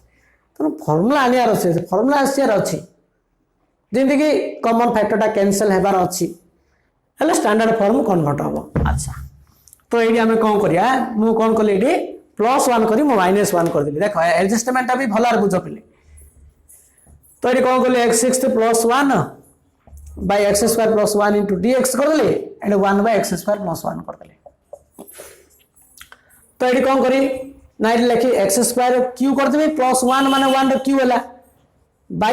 तो फॉर्मूला आनियार अछि फॉर्मूला आसियार अछि जेंति कि कॉमन फैक्टरटा कैंसिल हेबार अछि हले स्टैंडर्ड फॉर्म कन्वर्ट हो अच्छा तो ये आम कौन करिया मु कौन कली ये +1 करी -1 कर देली देखो एडजस्टमेंट भी भलार बुझ पे तो ये कौन कली x6 + 1/x² + 1 इंटू dx कर देली एंड 1/x² + 1 कर देली तो ये कौन करी ना ये लिखी x² क्यू कर देबे +1 माने 1 रो क्यू होला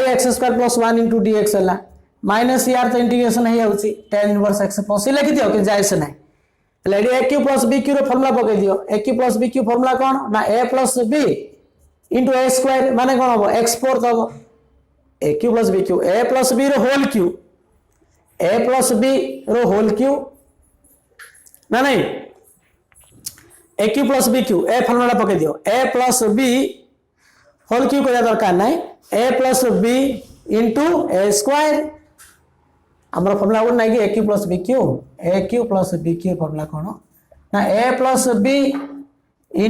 x² + 1 इंटू dx होला माइनस यार तो इंटीग्रेशन है होची tan इनवर्स x + c लिख दियो कि जाय से नहीं लेडी aq + bq रो फॉर्मूला पके दियो aq + bq फॉर्मूला कौन ना a + b * a² माने कौन हो x4 तब aq + bq a + b रो होल क्यू a + b रो होल क्यू ना नहीं aq + bq a फॉर्मूला पके दियो a + b होल क्यू को दरकार नहीं a + b * a² हमर फॉर्मूला वो नहीं कि aq + bq + bq फॉर्मूला कौन ना a + b * a² -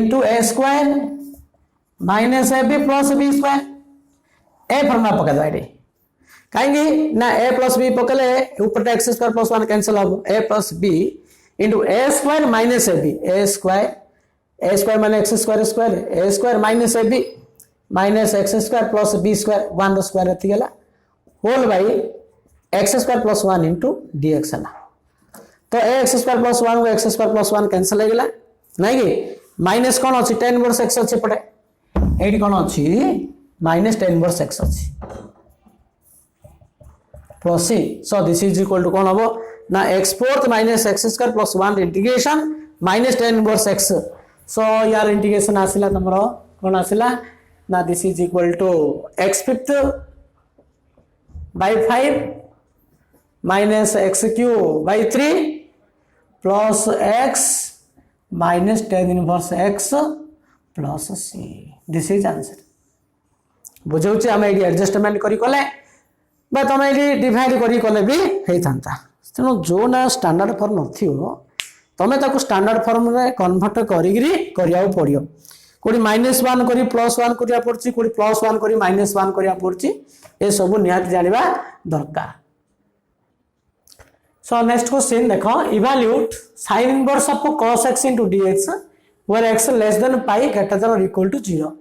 ab + b² a formula पका दो कहीं ना a + b पकले ऊपर x² + 1 कैंसिल हो a + b * a² - ab a² माने x² square a² - ab -x² + b² 1 रो स्क्वायर एति गेला whole by x² + 1 into dx है तो x² + 1 को x² + 1 कैंसिल हो गला नहीं कि माइनस कौन अच्छी tan इनवर्स x अच्छे पटे एडी कौन अच्छी -tan इनवर्स x अच्छी plus c so this is equal to कौन हम ना x4 - x² + 1 integration -tan inverse x so यार इंटीग्रेशन आसिला तमरो कौन आसिला ना this is equal to x5 / 5 -x³ / 3 plus x minus tan inverse x plus c. This is answer. बुझे आम ये एडजस्टमेंट करी कले बा तुम ये डिवाइड करी कले भी होता तेणु जो ना स्टैंडर्ड फॉर्म न तुम ताको स्टैंडर्ड फॉर्म रे कन्वर्ट करिया पड़ो कोड़ी -1 करी +1 करिया पड़ची कोड़ी +1 करी -1 करिया पड़ची ये सब निहाती जानिबा दरकार। सो नेक्स्ट क्वेश्चन देखो evaluate sin inverse of cos x into dx where x less than pi greater than or equal to 0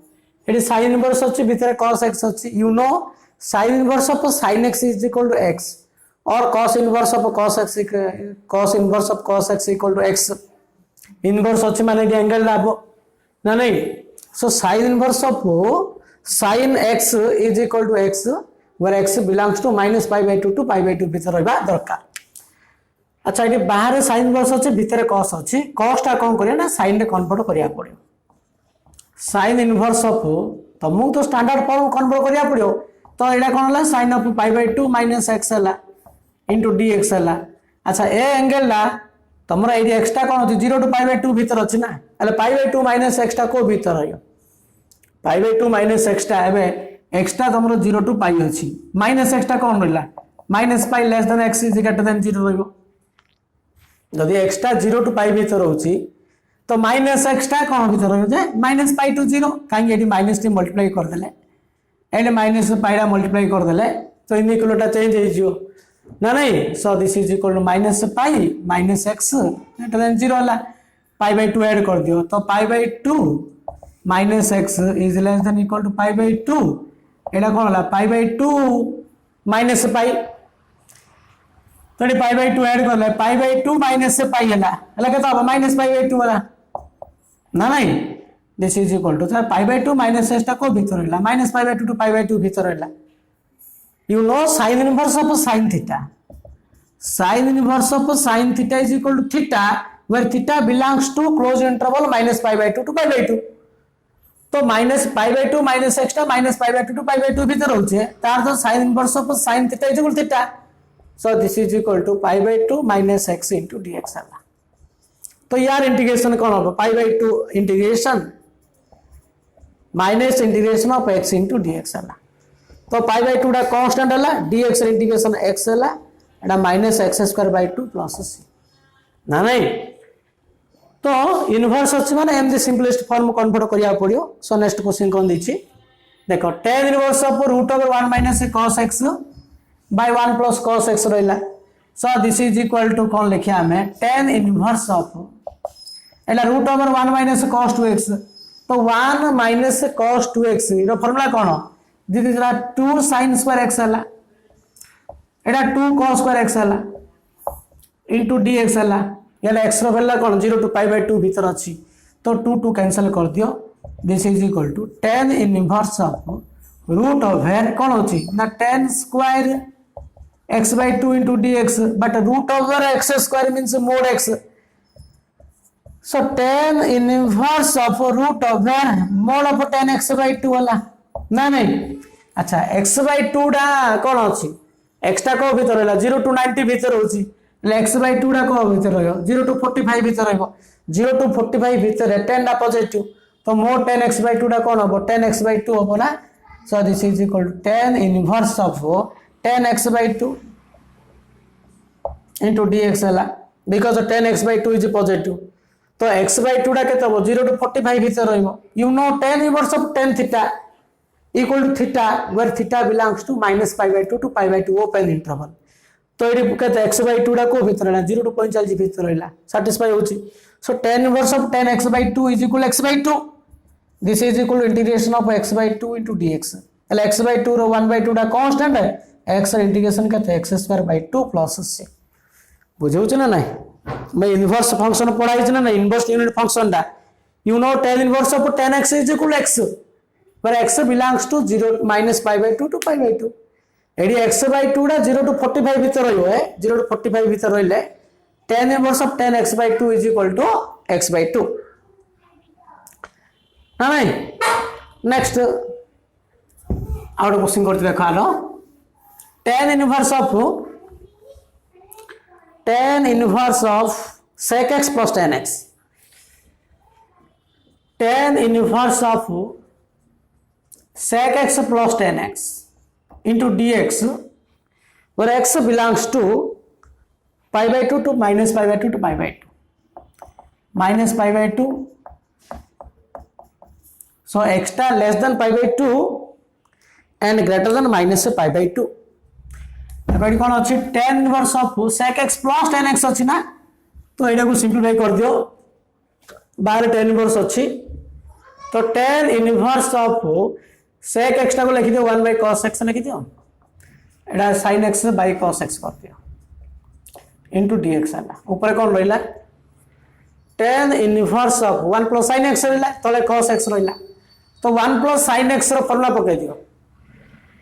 eighty sin inverse अछि भितर cos x अछि you know sin inverse of sin x is equal to x और cos inverse of cos x equal to x inverse अछि माने angle लाबो ना नहीं सो sin inverse of sin x is equal to x where x belongs to -π/2 to π/2 भीतर रहबा दरकार। अच्छा ये बाहर sin इनवर्स अछि भीतर cos अछि cos टा कोन करिया ना sin रे कन्वर्ट करिया पड़ियो sin इनवर्स ऑफ तुमको तो स्टैंडर्ड फॉर्म कन्वर्ट करिया पड़ियो तो एडा कोन हला sin ऑफ π/2 - x हला into dx हला। अच्छा ए एंगल ला तमरा एडी एक्स्ट्रा कोन होती 0 to π/2 भीतर अछि ना अले π/2 - x टा को भीतर आयो π/2 - x टा एबे एक्स्ट्रा तमरो 0 to π अछि -x टा कोन रहला -π less than x is greater than 0 रहइबो जदि एक्स्ट्रा 0 to π भीतर होची तो -x टा कोन भीतर रहइबो जे -π to 0 काहे एडी माइनस टी मल्टीप्लाई कर देले एंड -π रा मल्टीप्लाई कर देले तो इनइक्वालिटी चेंज हो जियो ना नहीं so this is equal to -π - x greater than 0 हला π/2 ऐड कर दियो तो π/2 - x is less than equal to π/2 एडा कोन हला π/2 - π तो π/2 ऐड कर ले π/2 - π हला केता हो -π/2 वाला ना नहीं this is equal to π/2 - x टा को भीतर हला -π/2 टू π/2 भीतर हला you know sin inverse of sin theta is equal to theta where theta belongs to closed interval -π/2 to π/2 तो -π/2 - x टा -π/2 to π/2 भीतर होचे तार तो sin inverse of sin theta is equal to theta so this is equal to π/2 - x into dx हला तो यार integration कौन होगा π/2 integration - of x into dx हला तो π/2 टा कांस्टेंट हला dx इंटीग्रेशन x हला एटा -x² + c ना नहीं तो इनवर्स अछि माने am the simplest form convert करिया पड़ियो सो नेक्स्ट क्वेश्चन कोन दिछि देखो tan inverse of √1 - cos x by 1 plus cos x रहला so this is equal to कोन लिखिया हमें tan इनवर्स ऑफ एला √1 - cos 2x तो 1 - cos 2x रो फार्मूला कोन this is 2 sin square x हला एटा 2 cos square x हला into dx हला याला x रो वैल्यू कोन 0 to π/2 भीतर अछि तो 2 कैंसिल कर दियो this is equal to tan inverse of root of where कोन होची ना tan square x/2 into dx but root over x² means mod x so tan inverse of root over mod of tan x/2 वाला ना नहीं अच्छा x/2 डा कोन अछि x टा को भीतर रहला 0 to 90 भीतर होची ले x/2 डा को भीतर रहयो 0 to 45 भीतर रहयो 0 to 45 भीतर 10 डा पॉजिटिव तो mod tan x/2 डा कोन हो tan x/2 हो ना so this is equal to tan inverse of tan x/2 into dx हला because tan x/2 is positive तो x/2 डा केते हो 0 to 45 भीतर रहयो you know tan inverse of tan theta equal to theta where theta belongs to -π/2 to π/2 open interval तो AD केते x/2 डा को भीतर रहला 0 to 45 भीतर रहला सैटिस्फाई होची सो tan inverse of tan x/2 is equal to x/2 this is equal to integration of x/2 into dx એટલે x/2 रो 1/2 डा कांस्टेंट है x ର इंटीग्रेशन केते x² + c बुझौ छ ना नहीं मैं इनवर्स फंक्शन पढ़ाई छ ना इनवर्स यूनिट फंक्शन दा you know tan inverse of tan x is equal to x where x belongs to 0 -π/2 to π/2 AD x/2 डा 0 to 45 भीतर रहियो है 0 to 45 भीतर रहिले tan inverse of tan x/2 is equal to x/2 ना नहीं next out question करते देखा लो tan inverse of sec x plus tan x tan inverse of sec x plus 10x into dx where x belongs to pi by 2 to minus pi by 2 to pi by 2 minus pi by 2 so extra less than pi by 2 and greater than minus pi by 2 एबे कोन अछि tan inverse of sec x plus tan x अछि ना तो एटा को simplify कर दियो बाहर tan inverse अछि तो tan inverse of sec x टा को लिखि दियो 1 by cos x लिखि दियो एटा sin x by cos x कर दियो into dx आला ऊपर कोन रहिला tan inverse of 1 plus sin x रहिला तले cos x रहिला तो 1 plus sin x रो फॉर्मूला पके दियो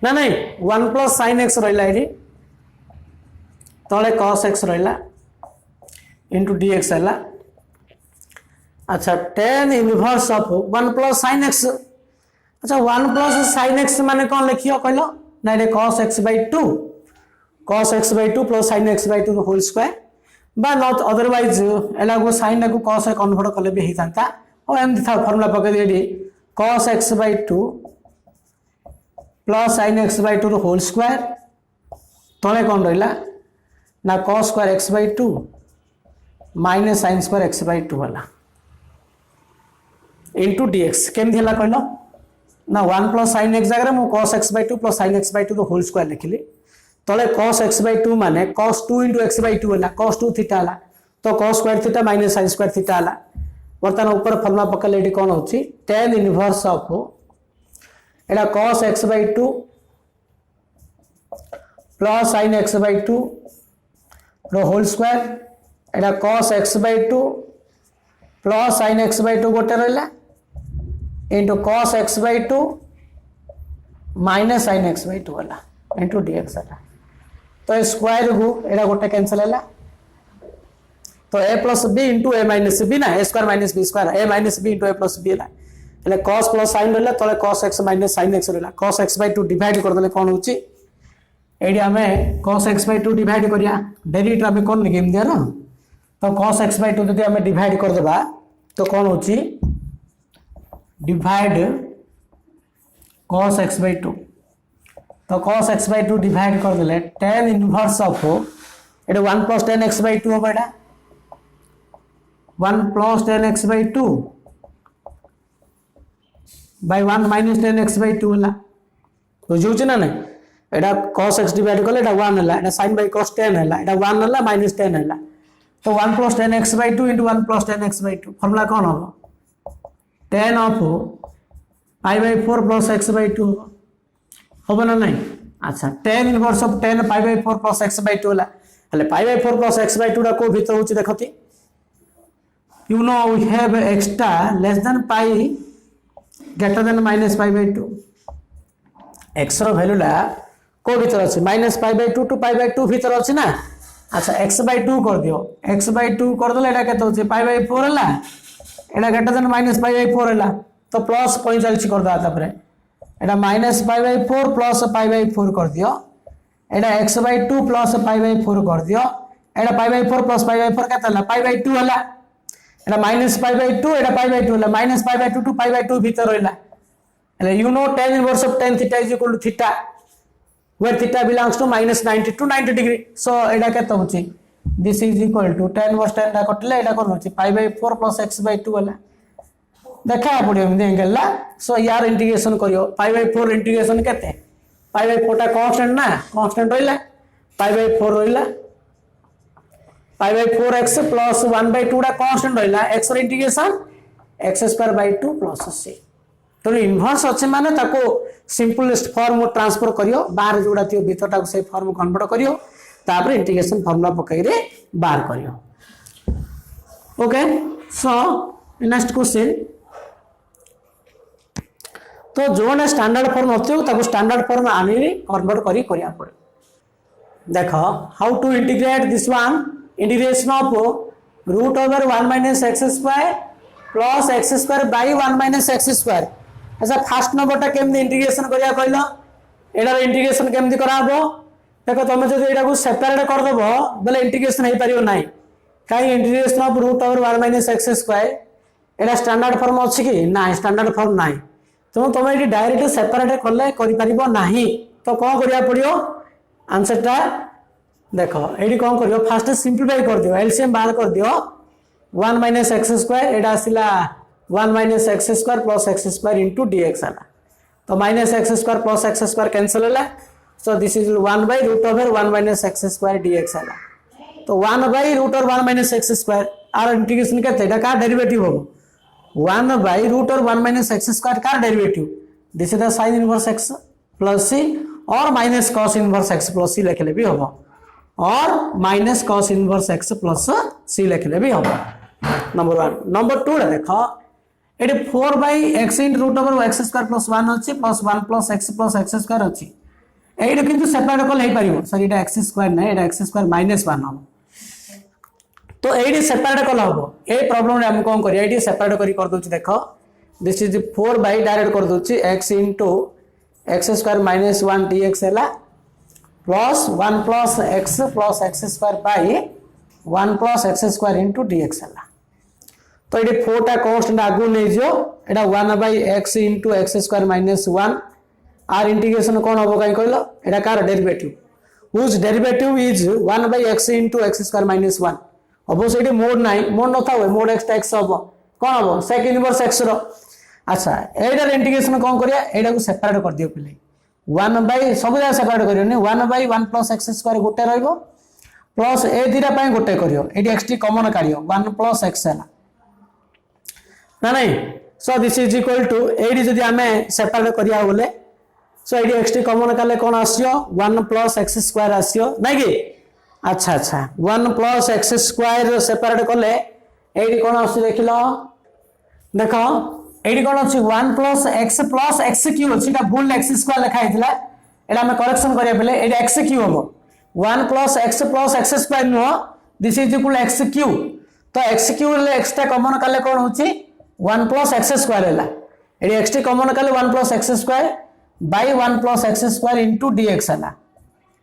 ना नहीं 1 plus sin x रहिला एडी तले cos x रहिला into dx आला अच्छा tan inverse of 1 plus sin x अच्छा 1 plus sin x माने कौन लिखियो कहलो ना रे cos x by 2 plus sin x by 2 whole square बा नॉट अदरवाइज एला को sin को cos रे कन्वर्ट करले भी हितांता और एम था फार्मूला पके देडी cos x by 2 plus sin x by 2 whole square तले कौन रहिला ना cos square x by 2 minus sin square x by 2 वाला into dx केम थिला कहलो ना 1 plus sin x जगह मु cos x by 2 plus sin x by 2 whole square लिखिली तले cos x by 2 माने cos 2 into x by 2 वाला cos 2 थीटा वाला तो cos square theta minus sin square theta वाला वर्तमान ऊपर फॉर्मूला पकले एडी कोन होची tan इनवर्स ऑफ एडा cos x by 2 plus sin x by 2 रो होल स्क्वायर एडा cos x by 2 plus sin x by 2 गोटे रहला into cos x by 2 minus sin x by 2 वाला into dx वाला तो square को एडा गोटे कैंसिल हैला तो a plus b into a minus b ना a square minus b square a minus b into a plus b हैला એટલે cos plus sin रहला तले cos x minus sin x रहला cos x by 2 डिवाइड कर देले कोन होची AD हमें cos x by 2 डिवाइड करिया डेरिवेटिव हमें कोन नियम दिया ना तो cos x by 2 यदि हमें डिवाइड कर देबा तो कोन होची डिवाइड cos x by 2 तो cos x by 2 डिवाइड कर देले tan inverse of Etah 1 plus tan x by 2 होबा एटा 1 plus tan x by 2 by 1 minus tan x by 2 होला तो जोच ना नहीं एटा cos x डिवाइड करले एटा 1 हला एटा sin by cos tan हला एटा 1 हला minus tan हला तो 1 plus tan x by 2 into 1 plus tan x by 2 formula कोन हो tan of pi by 4 plus x by 2 होबो ना नहीं अच्छा tan inverse of tan pi by 4 plus x by 2 हला हले pi by 4 plus x by 2 रा को भीतर होची देखती you know we have extra less than pi greater than minus pi by 2 x रो वैल्यू ला को भीतर अछि minus pi by 2 to pi by 2 भीतर अछि ना अच्छा x by 2 कर दियो x by 2 कर देले एटा केतो अछि pi by 4 हला एटा greater than minus pi by 4 हला तो प्लस 45 कर दा तापरे एटा minus pi by 4 plus pi by 4 कर दियो एटा x by 2 plus pi by 4 कर दियो एटा pi by 4 plus pi by 4 केता हला pi by 2 हला एटा minus pi by 2 Etah pi by 2 हला minus pi by 2 to pi by 2 भीतर रहला એટલે you know tan inverse of tan theta is equal to theta where theta belongs to minus 90 to 90 degree so एटा केता होची this is equal to tan inverse tan दा कटले एटा कोन होची pi by 4 plus x by 2 हला देखा पड़ियो एमदे angle ला सो यार integration करियो pi by 4 integration केते pi by 4 टा कांस्टेंट ना कांस्टेंट रहला pi by 4 रहला pi by 4x plus 1 by 2 टा कांस्टेंट रहला x रे integration x square by 2 plus c तो इनवर्स अच्छे माने ताको सिंपलेस्ट फॉर्म ट्रांसफर करियो बाहर जोड़ा थियो भीतर ताको से फॉर्म कन्वर्ट करियो तापर इंटीग्रेशन फार्मूला पकई रे बाहर करियो ओके सो नेक्स्ट क्वेश्चन तो जोने स्टैंडर्ड फॉर्म होथियो ताको स्टैंडर्ड फॉर्म आनी कन्वर्ट करी करिया पड़े देखो how to integrate this one integration of root over 1 minus x square plus x square by 1 minus x square अच्छा फर्स्ट नंबरटा केमदी इंटीग्रेशन करिया कहलो एडा इंटीग्रेशन केमदी कराबो देखो तुम जदि एडा को सेपरेट कर देबो बले इंटीग्रेशन हे परियो नाही काई integration of root over 1 minus x square एडा स्टैंडर्ड फॉर्म अछि कि ना स्टैंडर्ड फॉर्म नाही तो तुम ये डायरेक्ट सेपरेट कले कर तो कौन करिया पड़ियो आंसर टा देख ये कौन कर फास्ट सिंप्लीफाई कर दियो एलसीएम बाहर कर दियो 1 माइनस एक्स स्क्वायर एटा आसला 1 minus x square plus x square into dx है तो minus x square plus x square cancel है so this is 1 by root over 1 minus x square dx है तो 1 by root over 1 minus x square आर integration केते का derivative हो 1 by root over 1 minus x square का derivative this is the sin inverse x plus c और minus cos inverse x plus c लिखले भी होबो और minus cos inverse x plus c लिखले भी होबो नंबर 1 नंबर 2 देखो एटी 4 by x in root over x square plus 1 अछि प्लस 1 प्लस x स्क्वायर अछि एटा किंतु सेपरेट कल हे परिबो सॉरी एटा x स्क्वायर नै एटा x स्क्वायर माइनस 1 हो तो एटी सेपरेट कल होबो ए प्रॉब्लम रे हम कोन करिया एटी सेपरेट करी कर दोछि देखो दिस इज 4 बाय डायरेक्ट कर दोछि x into x square minus 1 dx हैला plus 1 plus x square by 1 plus x square into dx हैला तो ये 4 टा कांस्टेंट आगु नै जो एटा 1 by x into x square minus 1 आर इंटीग्रेशन कोन होबो काई कहलो एटा कार derivative which derivative is 1 by x into x square minus 1 होबो सेठी मोड नै मोड न थावे मोड x टा x होबो कोन होबो सेक इनवर्स x रो अच्छा एटार इंटीग्रेशन कौन करिया एटा को सेपरेट कर दियो पिले 1 बाय सब जा सेपरेट करियो ने 1 बाय 1 प्लस x स्क्वायर गोटे रहइबो प्लस ए दिरा पय गोटे करियो एटी x टी कॉमन काढियो 1 प्लस x हैला ना नहीं so this is equal to एटी जदी हमें सेपरेट करिया बोले सो एटी x टी कॉमन काले कोन आसियो 1 प्लस x स्क्वायर आसियो नै कि अच्छा अच्छा 1 प्लस x स्क्वायर सेपरेट कले एटी कोन आसी देखिलो देखो एडी कोन अछि 1 प्लस x क्यूब अछि एटा भूल x स्क्वायर लिखा हितला एटा हम करेक्शन करिया पले एटा x क्यूब होबो 1 plus x square no this is equal x cube तो x क्यूब ले x टा कॉमन काले कोन होछि 1 प्लस x स्क्वायर हैला एडी x टी कॉमन काले 1 plus x square by 1 plus x square into dx हैला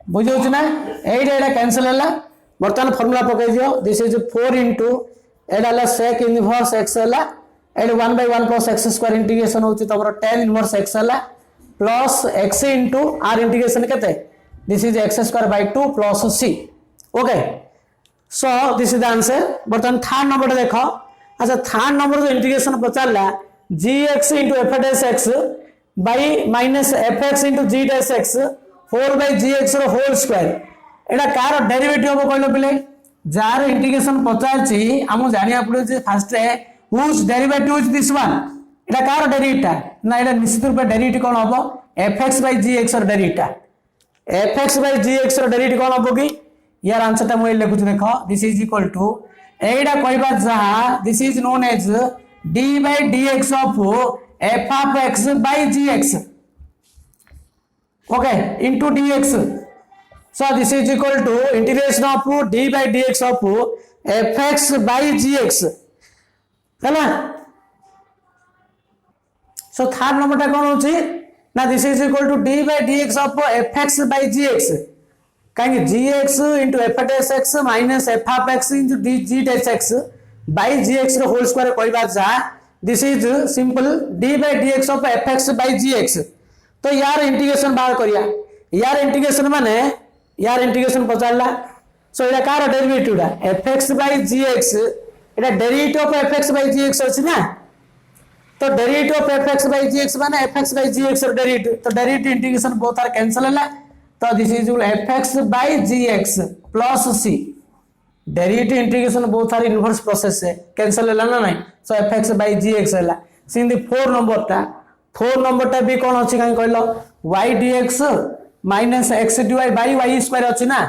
बुझौ छी ना एटा कैंसिल हैला बर्तमान फार्मूला पकै दियो दिस इज 4 इनटू एटा ला sec इनवर्स x हैला एड 1 by 1 plus x square integration होची तमरो tan इनवर्स x हला plus x into r integration केते this is x square by 2 plus c okay so this is the answer बर्तन third number देखो अच्छा third number जो इंटीग्रेशन पचारला gx into f dash x by minus fx into g dash x 4 by gx रो whole square एटा कार derivative हो कहलो पिले जार इंटीग्रेशन पचारची हम जानिया पड़े जे first whose derivative is this one एटा कार डेरिवेटिव ना एटा निश्चित रूप डेरिवेटिव कोन होबो fx by gx रो डेरिवेटिव fx by gx रो डेरिवेटिव कोन होबो कि यार आंसर ता मोय लेखु देखो दिस इज इक्वल टू एटा कहबा जहा this is known as d by dx of f of x by gx okay into dx so this is equal to integration of d by dx of fx by gx है ना so third number टा कोन होची ना this is equal to d by dx of fx by gx काहे gx into f dash x minus f of x into g dash x by gx रो whole square कहबा जा this is simple d by dx of fx by gx तो यार integration बाहर करिया यार integration माने यार इंटीग्रेशन पचारला सो एटा कार डेरिवेटिव दा fx by gx एटा derivative of fx by gx अछि ना तो derivative of fx by gx माने fx by gx रो डेरिवेटिव तो derivative integration both are cancel हैला तो this is fx by gx plus c derivative integration both are inverse process से cancel हैला ना नहीं सो fx by gx हैला सिन द 4 नंबर टा भी कोन अछि काई कहलो y dx minus x dy by y square अछि ना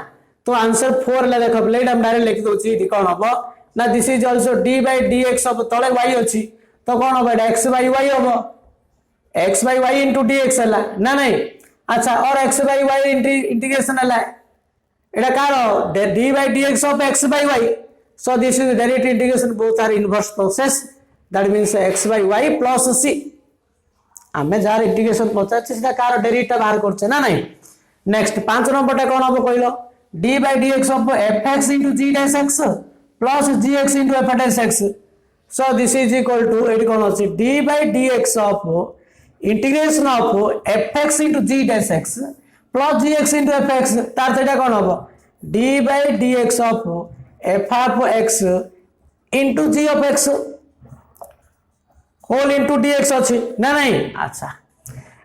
तो आंसर 4 ले देखो प्लेट हम डायरेक्ट लिख दोछि इ कोन हबो ना this is also d by dx of तळे y अछि तो कोन हबो x by y हबो x by y into dx हला ना नहीं अच्छा और x by y इंटीग्रेशन हला एटा कारो d by dx of x by y so this is derivative integration both are inverse process that means x by y plus c हमें jar integration पचा सेटा कार डेरिवेटिव बाहर करछे ना नहीं next 5 number टा कोन हबो कहलो d by dx of fx into g dash x plus gx into f dash x so this is equal to एटी कोन अछि d by dx of integration of fx into g dash x plus gx into fx तार सेटा कौन होबो d by dx of f of x into g of x whole into dx अछि ना नहीं अच्छा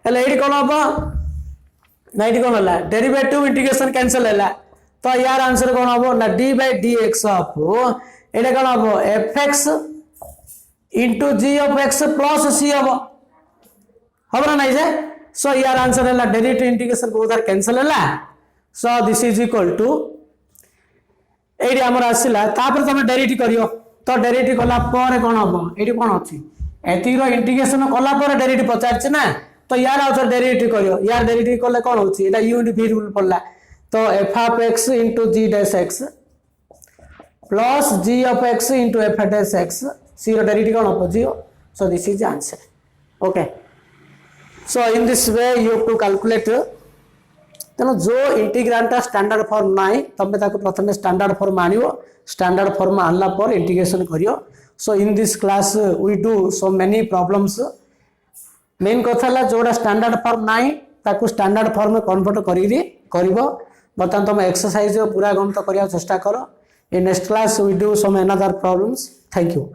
हेले एडी कौन होबो ना एडी कौन होला डेरिवेटिव इंटीग्रेशन कैंसिल हैला तो यार आंसर कौन होबो ना d by dx of एटा कौन होबो fx into g of x plus c होबो होबरा नहीं जे सो यार आंसर है डेरिवेटिव इंटीग्रेशन को उधर कैंसिल है so this is equal to एडी हमर आसिला तापर तमे डेरिवेटिव करियो तो डेरिवेटिव कला पर कोन हबो एडी कोन अछि एती रो इंटीग्रेशन कला पर डेरिवेटिव पचारछ ना तो यार आउथर डेरिवेटिव करियो यार डेरिवेटिव करले कोन होछि एटा u इनटू v रूल पड़ला तो f of x into g dash x plus g of x into f dash x c रो डेरिवेटिव कोन हबो 0 so this is the answer okay so in this way you have to calculate तेनो जो integrand standard form नाइ तबे ताको प्रथम standard form आनियो standard form आनला पर इंटीग्रेशन करियो so in this class we do so many problems मेन कथाला जोडा स्टैंडर्ड फॉर्म नाइ ताको स्टैंडर्ड फॉर्म में कन्वर्ट करिवो बतन तुम एक्सरसाइज पूरा गणित करिया चेष्टा करो in next class we do some another problems thank you